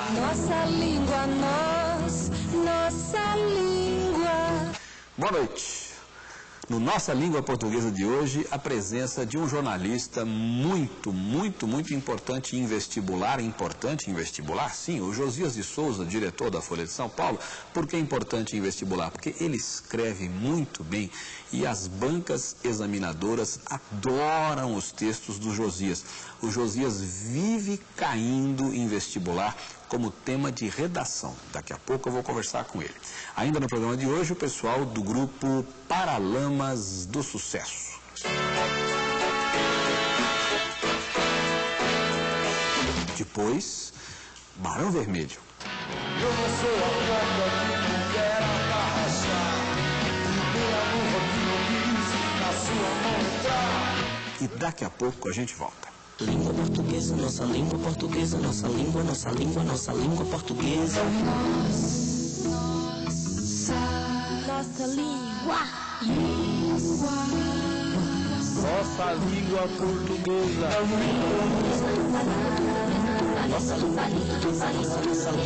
Nossa língua, nossa língua. Boa noite. No Nossa Língua Portuguesa de hoje, a presença de um jornalista muito importante em vestibular. Importante em vestibular, sim, o Josias de Souza, diretor da Folha de São Paulo. Por que é importante em vestibular? Porque ele escreve muito bem e as bancas examinadoras adoram os textos do Josias. O Josias vive caindo em vestibular como tema de redação. Daqui a pouco eu vou conversar com ele. Ainda no programa de hoje, o pessoal do grupo Paralamas do Sucesso. Depois, Barão Vermelho. Eu não sou a porta que não quer atarrachar, nem a luva que não quis na sua mão entrar. E daqui a pouco a gente volta. Língua portuguesa, nossa língua portuguesa, nossa língua portuguesa. Nossa língua. Nossa língua portuguesa. Nossa língua, nossa língua portuguesa.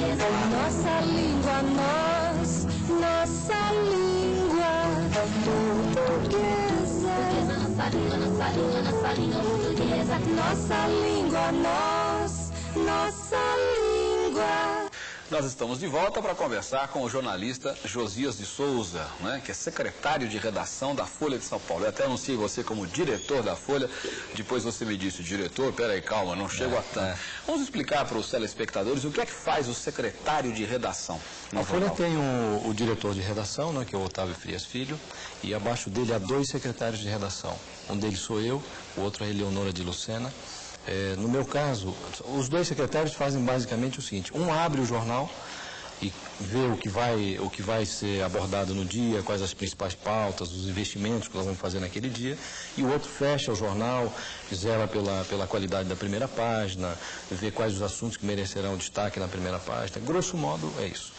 Nossa língua, nossa língua. Nós estamos de volta para conversar com o jornalista Josias de Souza, né, que é secretário de redação da Folha de São Paulo. Eu até anunciei você como diretor da Folha, depois você me disse, diretor, peraí, calma, não chego a tanto. Vamos explicar para os telespectadores o que é que faz o secretário de redação. A Folha tem o diretor de redação, né, que é o Otávio Frias Filho, e abaixo dele há 2 secretários de redação. Um deles sou eu, o outro é a Eleonora de Lucena. No meu caso, os 2 secretários fazem basicamente o seguinte: um abre o jornal e vê o que vai ser abordado no dia, quais as principais pautas, os investimentos que nós vamos fazer naquele dia, e o outro fecha o jornal, zela pela qualidade da primeira página, vê quais os assuntos que merecerão destaque na primeira página. Grosso modo, é isso.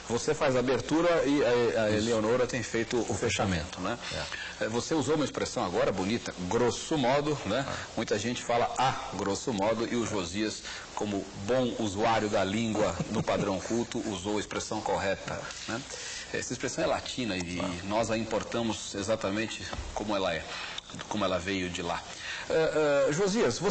Você faz a abertura e a Eleonora tem feito o fechamento, né? Você usou uma expressão agora bonita, grosso modo, né? Muita gente fala grosso modo, e o Josias, como bom usuário da língua no padrão culto, usou a expressão correta, né? Essa expressão é latina e nós a importamos exatamente como ela é, como ela veio de lá. Josias,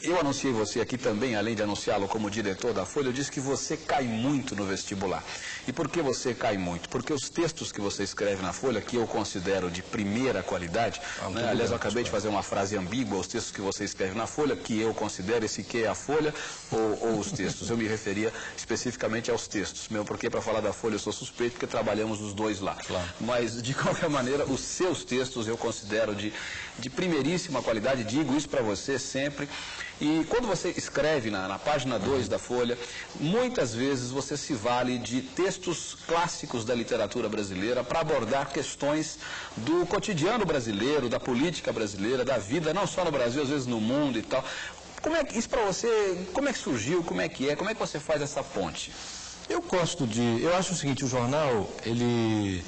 eu anunciei você aqui também, além de anunciá-lo como diretor da Folha, eu disse que você cai muito no vestibular. E por que você cai muito? Porque os textos que você escreve na Folha, que eu considero de primeira qualidade, né? Aliás, eu acabei de fazer uma frase ambígua, os textos que você escreve na Folha, que eu considero, esse que é a Folha ou os textos. Eu me referia especificamente aos textos, mesmo porque para falar da Folha eu sou suspeito, porque trabalhamos os 2 lá. Claro. Mas, de qualquer maneira, os seus textos eu considero de primeiríssima qualidade, digo isso para você sempre. E quando você escreve na página 2 da Folha, muitas vezes você se vale de textos clássicos da literatura brasileira para abordar questões do cotidiano brasileiro, da política brasileira, da vida, não só no Brasil, às vezes no mundo e tal. Como é que isso para você, como é que surgiu, como é que você faz essa ponte? Eu acho o seguinte: o jornal, ele,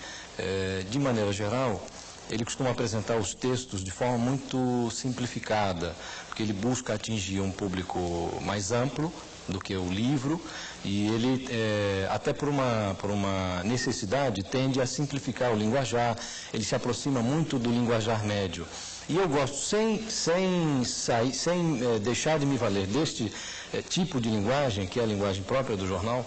de maneira geral, ele costuma apresentar os textos de forma muito simplificada, porque ele busca atingir um público mais amplo do que o livro, e ele, até por uma necessidade, tende a simplificar o linguajar. Ele se aproxima muito do linguajar médio. E eu gosto, sem deixar de me valer deste tipo de linguagem, que é a linguagem própria do jornal,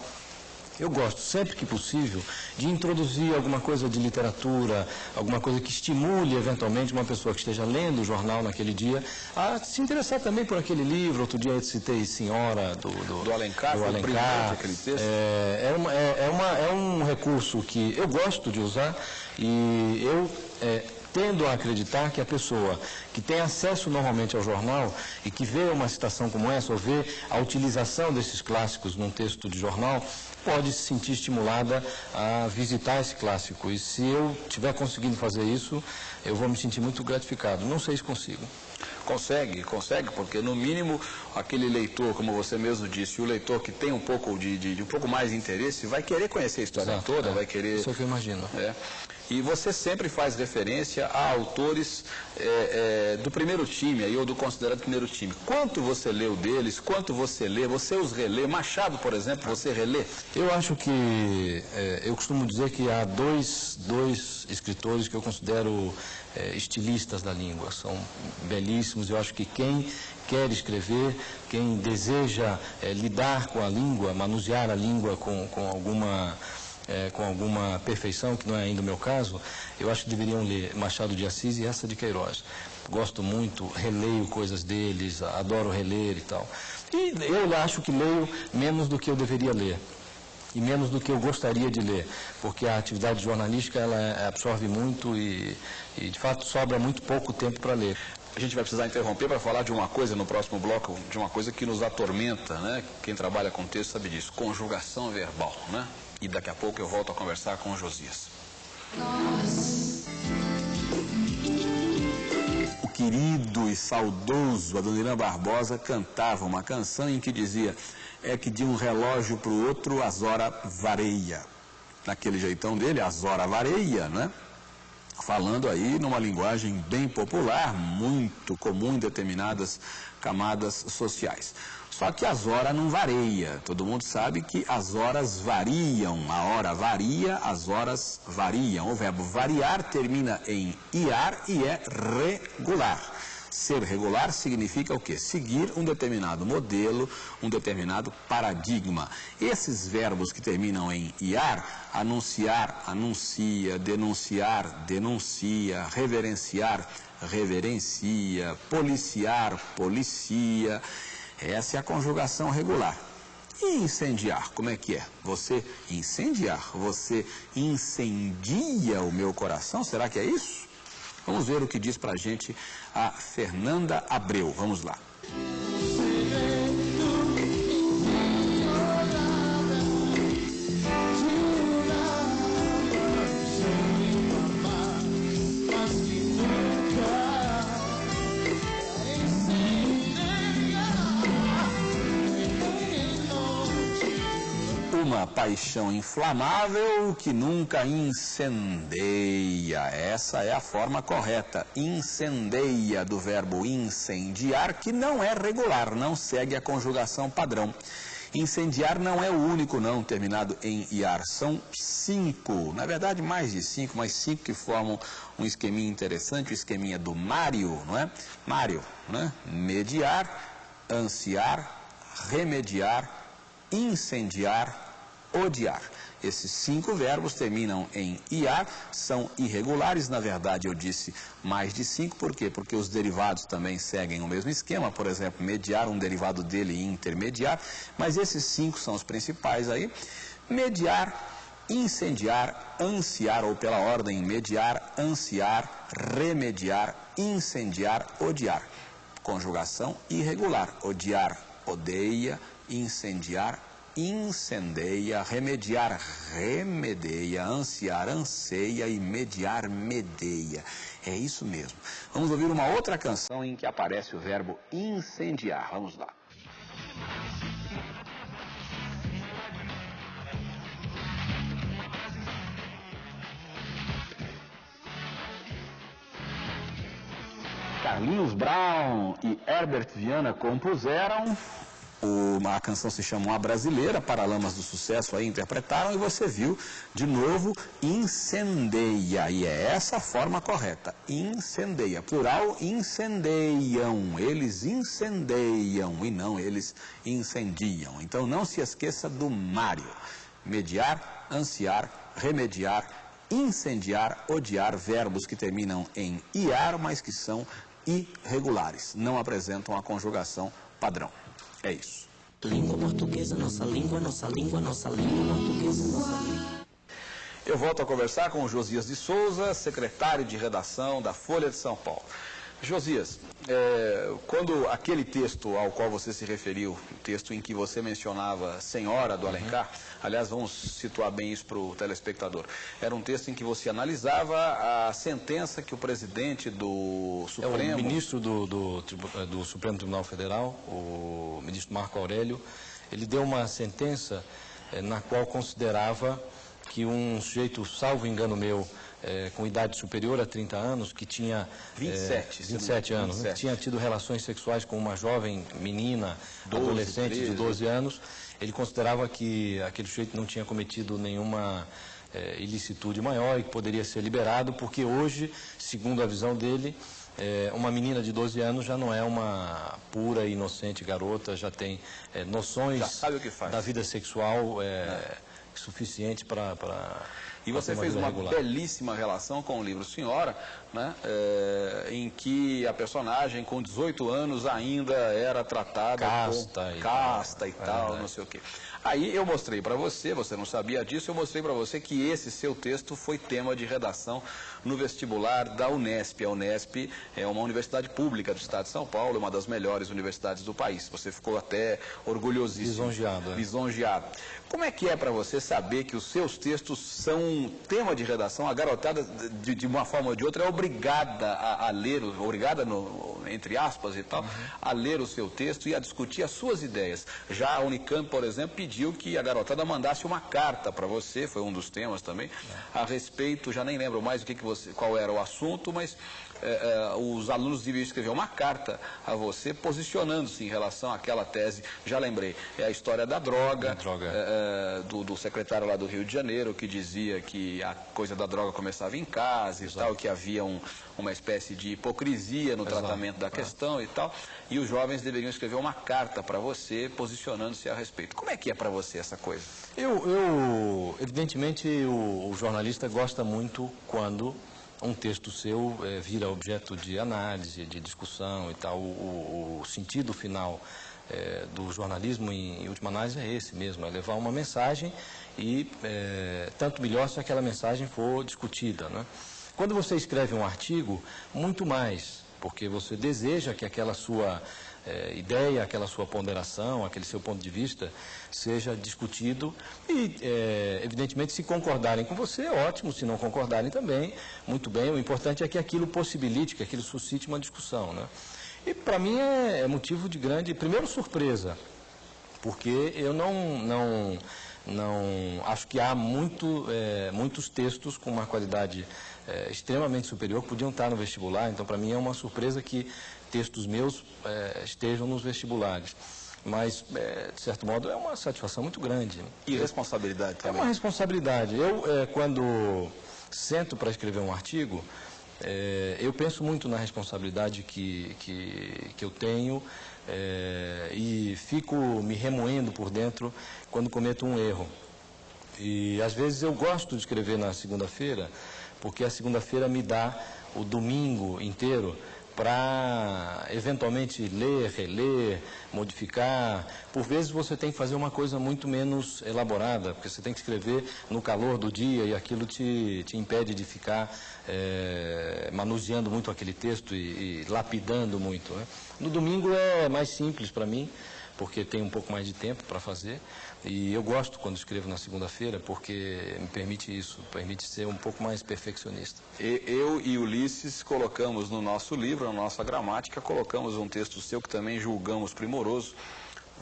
eu gosto, sempre que possível, de introduzir alguma coisa de literatura, alguma coisa que estimule, eventualmente, uma pessoa que esteja lendo o jornal naquele dia, a se interessar também por aquele livro. Outro dia eu citei Senhora, do Alencar, do Alencar. Aquele texto. É um recurso que eu gosto de usar, e eu tendo a acreditar que a pessoa que tem acesso normalmente ao jornal e que vê uma citação como essa, ou vê a utilização desses clássicos num texto de jornal, pode se sentir estimulada a visitar esse clássico. E se eu estiver conseguindo fazer isso, eu vou me sentir muito gratificado. Não sei se consigo. Consegue, porque no mínimo aquele leitor, como você mesmo disse, o leitor que tem um pouco um pouco mais de interesse, vai querer conhecer a história toda, vai querer... Isso é o que eu imagino. E você sempre faz referência a autores do primeiro time, aí, ou do considerado primeiro time. Quanto você leu deles? Quanto você lê? Você os relê? Machado, por exemplo, você relê? Eu acho que, eu costumo dizer que há dois escritores que eu considero estilistas da língua. São belíssimos. Eu acho que quem quer escrever, quem deseja lidar com a língua, manusear a língua com alguma perfeição, que não é ainda o meu caso, eu acho que deveriam ler Machado de Assis e Eça de Queiroz. Gosto muito, releio coisas deles, adoro reler e tal. E eu acho que leio menos do que eu deveria ler. E menos do que eu gostaria de ler, porque a atividade jornalística ela absorve muito e de fato sobra muito pouco tempo para ler. A gente vai precisar interromper para falar de uma coisa no próximo bloco, de uma coisa que nos atormenta, né? Quem trabalha com texto sabe disso, conjugação verbal, né? E daqui a pouco eu volto a conversar com o Josias. O querido e saudoso Adoniran Barbosa cantava uma canção em que dizia: é que de um relógio para o outro as horas vareia. Naquele jeitão dele, as horas vareia, né? Falando aí numa linguagem bem popular, muito comum em determinadas camadas sociais. Só que as horas não vareia. Todo mundo sabe que as horas variam. A hora varia, as horas variam. O verbo variar termina em iar e é regular. Ser regular significa o quê? Seguir um determinado modelo, um determinado paradigma. Esses verbos que terminam em iar, anunciar, anuncia, denunciar, denuncia, reverenciar, reverencia, policiar, policia. Essa é a conjugação regular. E incendiar, como é que é? Você incendiar, você incendia o meu coração, será que é isso? Vamos ver o que diz pra gente a Fernanda Abreu. Vamos lá. Uma paixão inflamável que nunca incendeia. Essa é a forma correta. Incendeia, do verbo incendiar, que não é regular, não segue a conjugação padrão. Incendiar não é o único não terminado em iar. São 5, na verdade mais de 5, mas 5 que formam um esqueminha interessante, o esqueminha do Mário, não é? Mário, né? Mediar, ansiar, remediar, incendiar, odiar. Esses 5 verbos terminam em iar, são irregulares, na verdade eu disse mais de 5, por quê? Porque os derivados também seguem o mesmo esquema, por exemplo, mediar, um derivado dele e intermediar, mas esses 5 são os principais aí. Mediar, incendiar, ansiar, ou pela ordem, mediar, ansiar, remediar, incendiar, odiar. Conjugação irregular, odiar, odeia, incendiar, incendeia, remediar, remedeia, ansiar, anseia e mediar, medeia. É isso mesmo. Vamos ouvir uma outra canção em que aparece o verbo incendiar. Vamos lá. Carlinhos Brown e Herbert Viana compuseram. A canção se chama A Brasileira, Paralamas do Sucesso aí interpretaram, e você viu, de novo, incendeia, e é essa a forma correta, incendeia, plural, incendeiam, eles incendeiam, e não eles incendiam. Então não se esqueça do Mário, mediar, ansiar, remediar, incendiar, odiar, verbos que terminam em iar, mas que são irregulares, não apresentam a conjugação padrão. É isso. Língua portuguesa, nossa língua, nossa língua, nossa língua portuguesa, nossa língua. Eu volto a conversar com o Josias de Souza, secretário de redação da Folha de São Paulo. Josias, quando aquele texto ao qual você se referiu, o texto em que você mencionava Senhora do Alencar, aliás, vamos situar bem isso para o telespectador, era um texto em que você analisava a sentença que o presidente do Supremo... O ministro do Supremo Tribunal Federal, o ministro Marco Aurélio, ele deu uma sentença na qual considerava que um sujeito, salvo engano meu, com idade superior a 30 anos, que tinha 27 anos, 27. Que tinha tido relações sexuais com uma jovem menina, adolescente 13. de 12 anos, ele considerava que aquele sujeito não tinha cometido nenhuma ilicitude maior e que poderia ser liberado, porque hoje, segundo a visão dele, uma menina de 12 anos já não é uma pura e inocente garota, já tem noções Já sabe o que faz. da vida sexual suficiente para... E você fez uma belíssima relação com o livro Senhora, né, em que a personagem com 18 anos ainda era tratada casta e tal, não sei o quê. Aí eu mostrei para você, você não sabia disso, eu mostrei para você que esse seu texto foi tema de redação no vestibular da Unesp. A Unesp é uma universidade pública do estado de São Paulo, uma das melhores universidades do país. Você ficou até orgulhosíssimo. Lisonjeado. Como é que é para você saber que os seus textos são tema de redação? A garotada, de uma forma ou de outra, é obrigada a ler, entre aspas e tal, a ler o seu texto e a discutir as suas ideias. Já a Unicamp, por exemplo, pediu que a garotada mandasse uma carta para você, foi um dos temas também, a respeito, já nem lembro mais qual era o assunto, mas os alunos deviam escrever uma carta a você posicionando-se em relação àquela tese. Já lembrei, é a história da droga, do secretário lá do Rio de Janeiro, que dizia que a coisa da droga começava em casa e tal, que havia uma espécie de hipocrisia no tratamento da questão e tal, e os jovens deveriam escrever uma carta para você posicionando-se a respeito. Como é que é para você essa coisa? Evidentemente, o jornalista gosta muito quando um texto seu vira objeto de análise, de discussão e tal. O sentido final do jornalismo, em última análise, é esse mesmo, é levar uma mensagem e tanto melhor se aquela mensagem for discutida, né? Quando você escreve um artigo, muito mais, porque você deseja que aquela sua ideia, aquela sua ponderação, aquele seu ponto de vista seja discutido e, evidentemente, se concordarem com você, ótimo, se não concordarem também, muito bem. O importante é que aquilo possibilite, que aquilo suscite uma discussão, né? E, para mim, é motivo de grande, primeiro, surpresa, porque eu não acho que há muitos textos com uma qualidade extremamente superior que podiam estar no vestibular, então, para mim, é uma surpresa que textos meus estejam nos vestibulares. Mas, de certo modo, é uma satisfação muito grande. E responsabilidade também? É uma responsabilidade. Eu, quando sento para escrever um artigo, eu penso muito na responsabilidade que eu tenho e fico me remoendo por dentro quando cometo um erro. E, às vezes, eu gosto de escrever na segunda-feira, porque a segunda-feira me dá o domingo inteiro para, eventualmente, ler, reler, modificar. Por vezes você tem que fazer uma coisa muito menos elaborada, porque você tem que escrever no calor do dia e aquilo te impede de ficar manuseando muito aquele texto e lapidando muito, né? No domingo é mais simples para mim, porque tem um pouco mais de tempo para fazer. E eu gosto quando escrevo na segunda-feira, porque me permite isso, permite ser um pouco mais perfeccionista. Eu e Ulisses colocamos no nosso livro, na nossa gramática, colocamos um texto seu que também julgamos primoroso,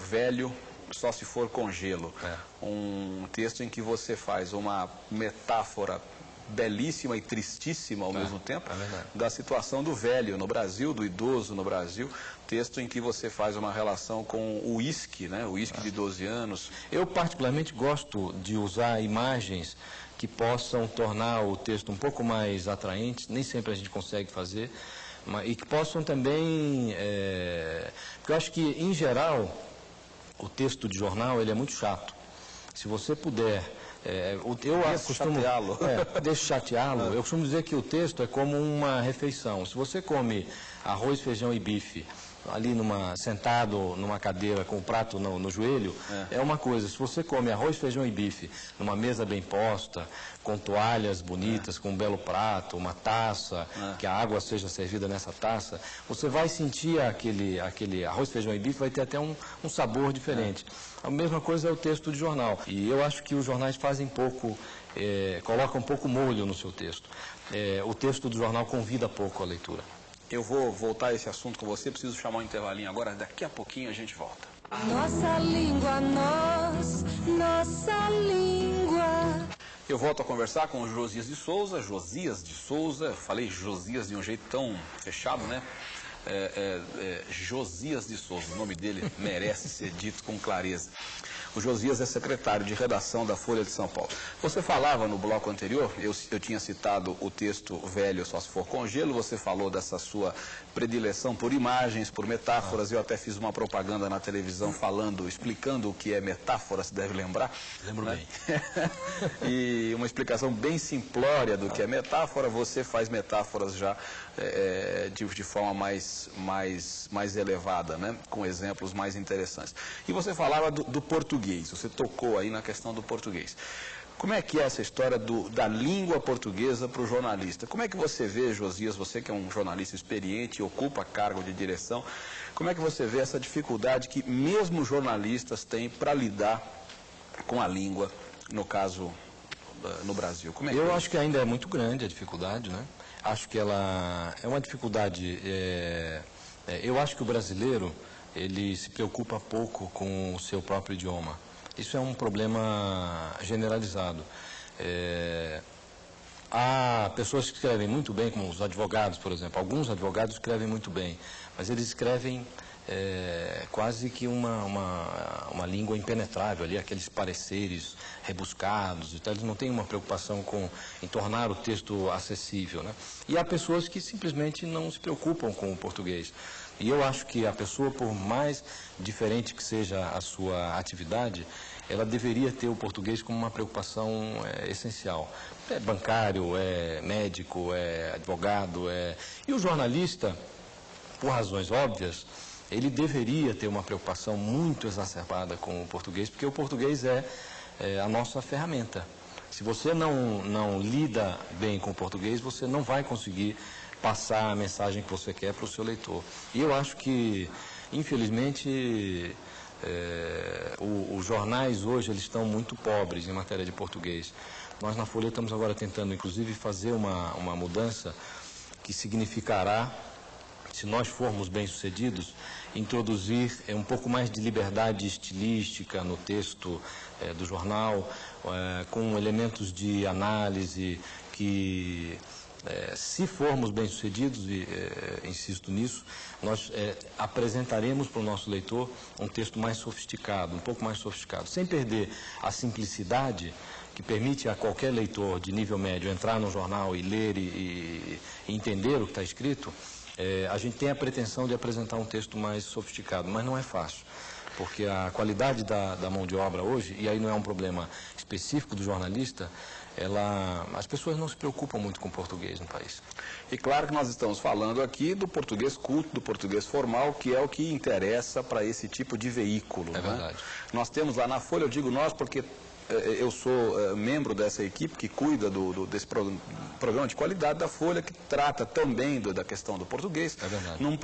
Velho Só Se For com Gelo. Um texto em que você faz uma metáfora belíssima e tristíssima ao mesmo tempo, da situação do velho no Brasil, do idoso no Brasil, texto em que você faz uma relação com o uísque, né? O uísque de 12 anos. Eu particularmente gosto de usar imagens que possam tornar o texto um pouco mais atraente, nem sempre a gente consegue fazer, e que possam também, porque eu acho que, em geral, o texto de jornal ele é muito chato. Se você puder chateá-lo. Eu costumo dizer que o texto é como uma refeição. Se você come arroz, feijão e bife ali sentado numa cadeira com o prato no joelho, é uma coisa. Se você come arroz, feijão e bife numa mesa bem posta, com toalhas bonitas, com um belo prato, uma taça, que a água seja servida nessa taça, você vai sentir aquele arroz, feijão e bife, vai ter até um sabor diferente. A mesma coisa é o texto de jornal. E eu acho que os jornais fazem pouco, colocam pouco molho no seu texto. O texto do jornal convida pouco a leitura. Eu vou voltar a esse assunto com você, preciso chamar um intervalinho agora, daqui a pouquinho a gente volta. Nossa língua, nossa língua. Eu volto a conversar com o Josias de Souza, falei Josias de um jeito tão fechado, né? Josias de Souza, o nome dele merece ser dito com clareza. O Josias é secretário de redação da Folha de São Paulo. Você falava no bloco anterior, eu tinha citado o texto Velho Só Se For Com Gelo, você falou dessa sua predileção por imagens, por metáforas, eu até fiz uma propaganda na televisão explicando o que é metáfora, se deve lembrar. Lembro bem. E uma explicação bem simplória do que é metáfora, você faz metáforas já de forma mais elevada, né? Com exemplos mais interessantes. E você falava do português, você tocou aí na questão do português. Como é que é essa história da língua portuguesa para o jornalista? Como é que você vê, Josias, você que é um jornalista experiente e ocupa cargo de direção, como é que você vê essa dificuldade que mesmo jornalistas têm para lidar com a língua, no caso, no Brasil? Como é que Eu acho que ainda é muito grande a dificuldade, né? Acho que ela é uma dificuldade... eu acho que o brasileiro, ele se preocupa pouco com o seu próprio idioma. Isso é um problema generalizado. Há pessoas que escrevem muito bem, como os advogados, por exemplo. Alguns advogados escrevem muito bem, mas eles escrevem quase que uma língua impenetrável, ali, aqueles pareceres rebuscados, então eles não têm uma preocupação em tornar o texto acessível, né? E há pessoas que simplesmente não se preocupam com o português. E eu acho que a pessoa, por mais diferente que seja a sua atividade, ela deveria ter o português como uma preocupação essencial. É bancário, é médico, é advogado, E o jornalista, por razões óbvias, ele deveria ter uma preocupação muito exacerbada com o português, porque o português é a nossa ferramenta. Se você não lida bem com o português, você não vai conseguir passar a mensagem que você quer para o seu leitor. E eu acho que, infelizmente, os jornais hoje eles estão muito pobres em matéria de português. Nós na Folha estamos agora tentando, inclusive, fazer uma mudança que significará, se nós formos bem-sucedidos, introduzir um pouco mais de liberdade estilística no texto do jornal, com elementos de análise que, se formos bem-sucedidos, e insisto nisso, nós apresentaremos para o nosso leitor um texto mais sofisticado, um pouco mais sofisticado, sem perder a simplicidade que permite a qualquer leitor de nível médio entrar no jornal e ler e entender o que está escrito. A gente tem a pretensão de apresentar um texto mais sofisticado, mas não é fácil, porque a qualidade da mão de obra hoje, e aí não é um problema específico do jornalista, as pessoas não se preocupam muito com o português no país. E claro que nós estamos falando aqui do português culto, do português formal, que é o que interessa para esse tipo de veículo. É verdade. Nós temos lá na Folha, eu digo nós porque eu sou membro dessa equipe que cuida desse programa de qualidade da Folha, que trata também da questão do português. É verdade. Num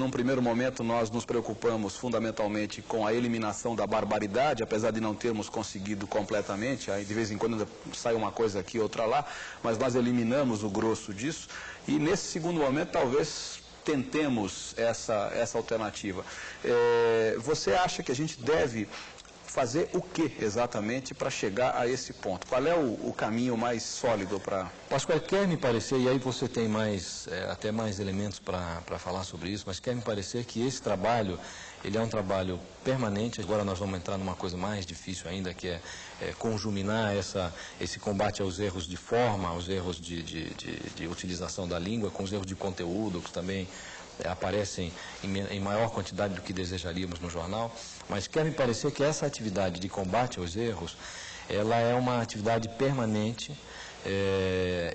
primeiro momento, nós nos preocupamos fundamentalmente com a eliminação da barbaridade, apesar de não termos conseguido completamente. Aí, de vez em quando sai uma coisa aqui, outra lá, mas nós eliminamos o grosso disso. E nesse segundo momento, talvez tentemos essa alternativa. Você acha que a gente deve fazer o que exatamente para chegar a esse ponto? Qual é o caminho mais sólido para... Pascoal, quer me parecer, e aí você tem até mais elementos para falar sobre isso, mas quer me parecer que esse trabalho, ele é um trabalho permanente. Agora nós vamos entrar numa coisa mais difícil ainda, que é conjuminar esse combate aos erros de forma, aos erros de utilização da língua, com os erros de conteúdo, que também aparecem em maior quantidade do que desejaríamos no jornal, mas quer me parecer que essa atividade de combate aos erros, ela é uma atividade permanente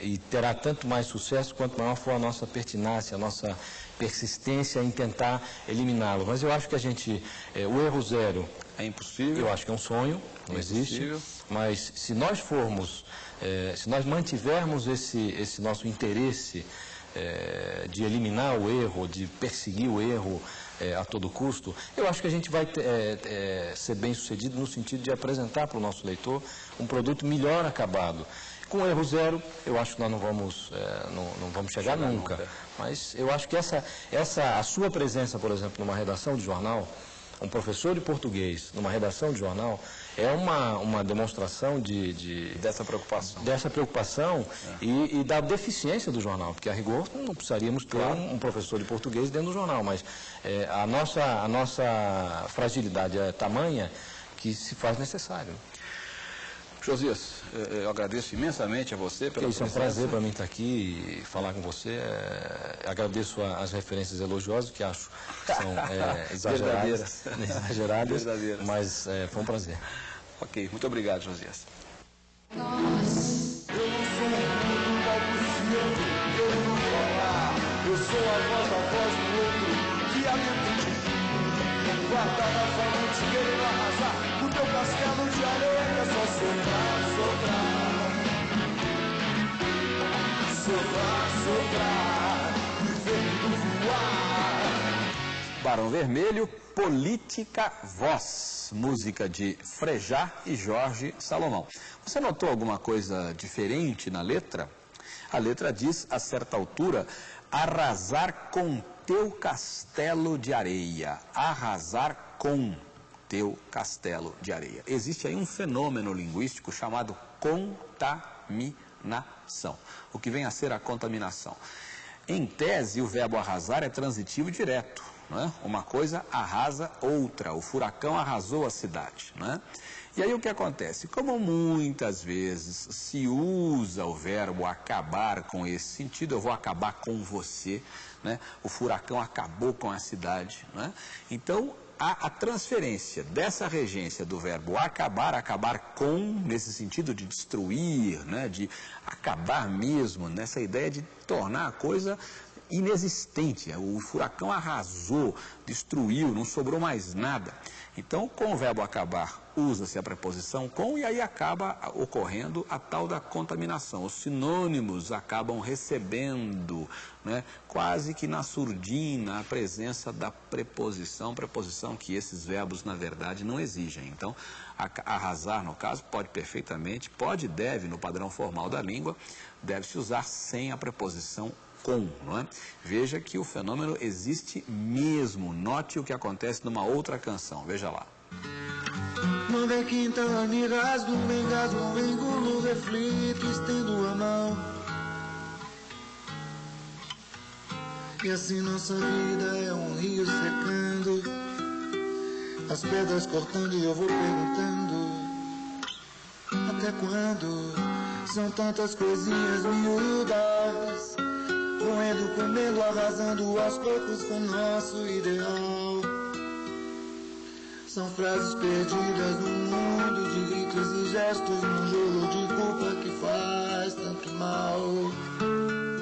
e terá tanto mais sucesso quanto maior for a nossa pertinácia, a nossa persistência em tentar eliminá-lo. Mas eu acho que o erro zero é impossível. Eu acho que é um sonho, não existe, mas se nós mantivermos esse nosso interesse de eliminar o erro, de perseguir o erro a todo custo, eu acho que a gente vai ser bem sucedido no sentido de apresentar para o nosso leitor um produto melhor acabado. Com erro zero, eu acho que nós não vamos chegar nunca. Mas eu acho que a sua presença, por exemplo, numa redação de jornal, um professor de português numa redação de jornal é uma demonstração Dessa preocupação. dessa preocupação e da deficiência do jornal, porque a rigor não precisaríamos ter um professor de português dentro do jornal, mas a nossa fragilidade é tamanha que se faz necessário. Josias, eu agradeço imensamente a você pela Isso é um presença. prazer para mim estar aqui e falar com você. Agradeço as referências elogiosas, que acho que são exageradas, Verdadeiras. mas foi um prazer. Ok, muito obrigado, Josias. Eu não sou um mundo balbuciando, eu não falar. Eu sou a voz do outro que há dentro de mim. Guardada na sua mente, querendo arrasar o teu castelo de areia. É só soprar, e vento voar. Barão Vermelho, Política Voz, música de Frejá e Jorge Salomão. Você notou alguma coisa diferente na letra? A letra diz, a certa altura, arrasar com teu castelo de areia. Arrasar com teu castelo de areia. Existe aí um fenômeno linguístico chamado contaminação. O que vem a ser a contaminação? Em tese, o verbo arrasar é transitivo direto. Não é? Uma coisa arrasa outra. O furacão arrasou a cidade. Não é? E aí o que acontece? Como muitas vezes se usa o verbo acabar com esse sentido, eu vou acabar com você, né? O furacão acabou com a cidade. Não é? Então, a transferência dessa regência do verbo acabar, acabar com, nesse sentido de destruir, né? De acabar mesmo, nessa ideia de tornar a coisa inexistente. O furacão arrasou, destruiu, não sobrou mais nada. Então, com o verbo acabar, usa-se a preposição com e aí acaba ocorrendo a tal da contaminação. Os sinônimos acabam recebendo, né, quase que na surdina, a presença da preposição que esses verbos, na verdade, não exigem. Então, arrasar, no caso, pode perfeitamente, pode e deve, no padrão formal da língua, deve-se usar sem a preposição com, não é? Veja que o fenômeno existe mesmo. Note o que acontece numa outra canção. Veja lá. Manda quinta, me rasgo, me engasgo, engulo, reflito, estendo a mão. E assim nossa vida é um rio secando, as pedras cortando e eu vou perguntando: até quando? São tantas coisinhas miúdas, roendo, comendo, arrasando aos poucos com nosso ideal. São frases perdidas no mundo de gritos e gestos, num jogo de culpa que faz tanto mal.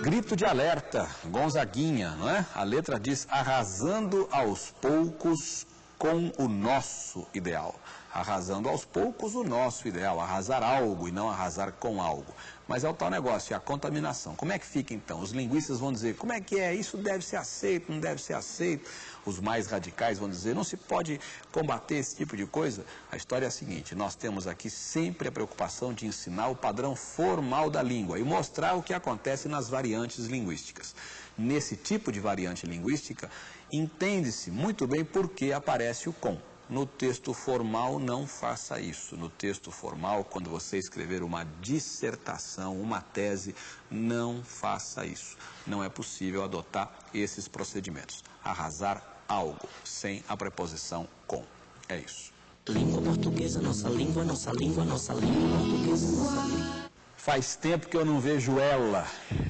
Grito de alerta, Gonzaguinha, não é? A letra diz, arrasando aos poucos com o nosso ideal. Arrasando aos poucos o nosso ideal, arrasar algo e não arrasar com algo. Mas é o tal negócio, é a contaminação. Como é que fica então? Os linguistas vão dizer, como é que é? Isso deve ser aceito, não deve ser aceito. Os mais radicais vão dizer, não se pode combater esse tipo de coisa. A história é a seguinte, nós temos aqui sempre a preocupação de ensinar o padrão formal da língua e mostrar o que acontece nas variantes linguísticas. Nesse tipo de variante linguística, entende-se muito bem por que aparece o com. No texto formal, não faça isso. No texto formal, quando você escrever uma dissertação, uma tese, não faça isso. Não é possível adotar esses procedimentos. Arrasar algo sem a preposição com. É isso. Língua portuguesa, nossa língua, nossa língua, nossa língua portuguesa, nossa língua. Faz tempo que eu não vejo ela.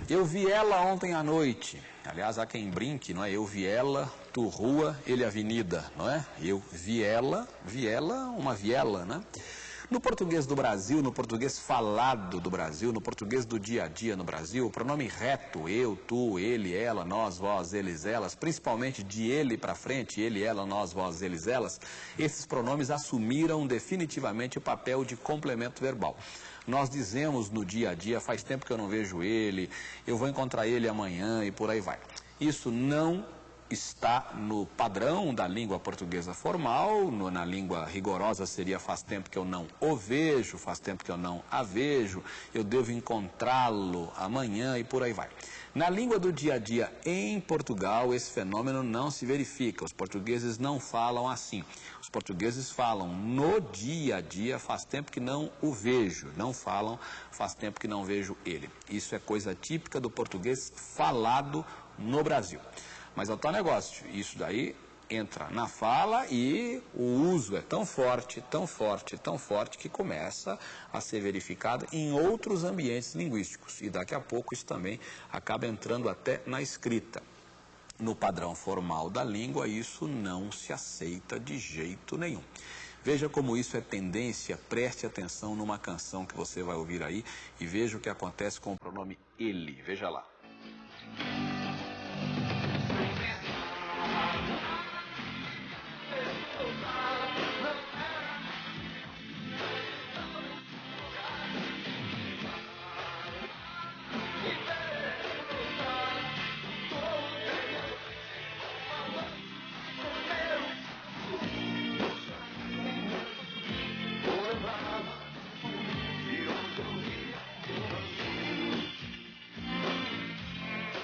Eu vi ela ontem à noite. Aliás, há quem brinque, não é? Eu vi ela, tu rua, ele avenida, não é? Eu vi ela, uma viela, né? No português do Brasil, no português falado do Brasil, no português do dia a dia no Brasil, o pronome reto, eu, tu, ele, ela, nós, vós, eles, elas, principalmente de ele para frente, ele, ela, nós, vós, eles, elas, esses pronomes assumiram definitivamente o papel de complemento verbal. Nós dizemos no dia a dia, faz tempo que eu não vejo ele, eu vou encontrar ele amanhã e por aí vai. Isso não está no padrão da língua portuguesa formal, na língua rigorosa seria faz tempo que eu não o vejo, faz tempo que eu não a vejo, eu devo encontrá-lo amanhã e por aí vai. Na língua do dia a dia em Portugal, esse fenômeno não se verifica. Os portugueses não falam assim. Os portugueses falam no dia a dia, faz tempo que não o vejo. Não falam, faz tempo que não vejo ele. Isso é coisa típica do português falado no Brasil. Mas é o tal negócio, isso daí entra na fala e o uso é tão forte, tão forte, tão forte que começa a ser verificado em outros ambientes linguísticos. E daqui a pouco isso também acaba entrando até na escrita. No padrão formal da língua, isso não se aceita de jeito nenhum. Veja como isso é tendência, preste atenção numa canção que você vai ouvir aí e veja o que acontece com o pronome ele. Veja lá.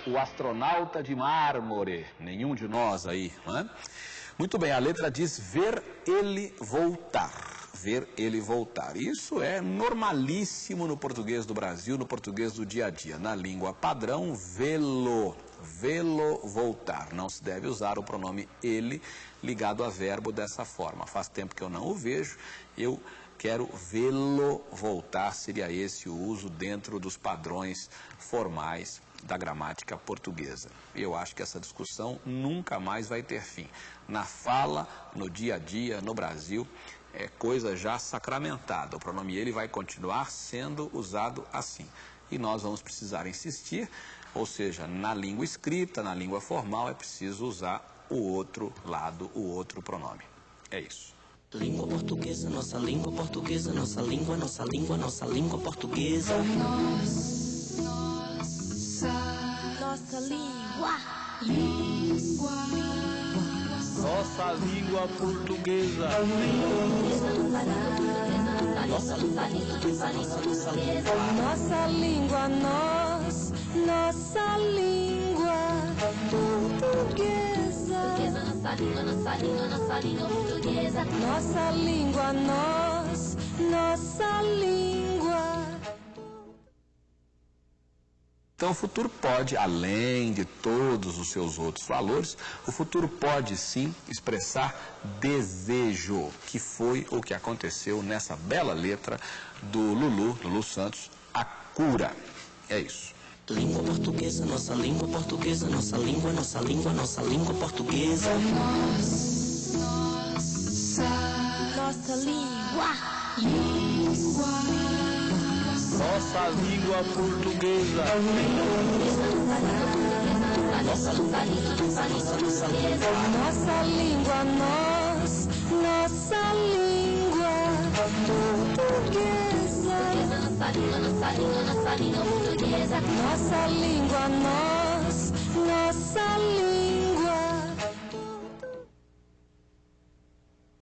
O astronauta de mármore, nenhum de nós aí, não é? Muito bem, a letra diz ver ele voltar, ver ele voltar. Isso é normalíssimo no português do Brasil, no português do dia a dia. Na língua padrão, vê-lo voltar. Não se deve usar o pronome ele ligado a verbo dessa forma. Faz tempo que eu não o vejo, eu quero vê-lo voltar, seria esse o uso dentro dos padrões formais da gramática portuguesa. Eu acho que essa discussão nunca mais vai ter fim. Na fala, no dia a dia, no Brasil, é coisa já sacramentada. O pronome ele vai continuar sendo usado assim. E nós vamos precisar insistir, ou seja, na língua escrita, na língua formal, é preciso usar o outro lado, o outro pronome. É isso. Língua portuguesa, nossa língua portuguesa, nossa língua, nossa língua, nossa língua portuguesa. Nossa língua. Nossa língua portuguesa. Nossa língua, nossa língua portuguesa. Nossa língua portuguesa. Nossa língua, nossa língua. Então o futuro pode, além de todos os seus outros valores, o futuro pode sim expressar desejo, que foi o que aconteceu nessa bela letra do Lulu Santos, a cura. É isso. Língua portuguesa, nossa língua portuguesa, nossa língua, nossa língua, nossa língua portuguesa. Nossa língua. Nossa língua portuguesa. Nossa língua, nossa língua portuguesa. Nossa língua, nossa língua.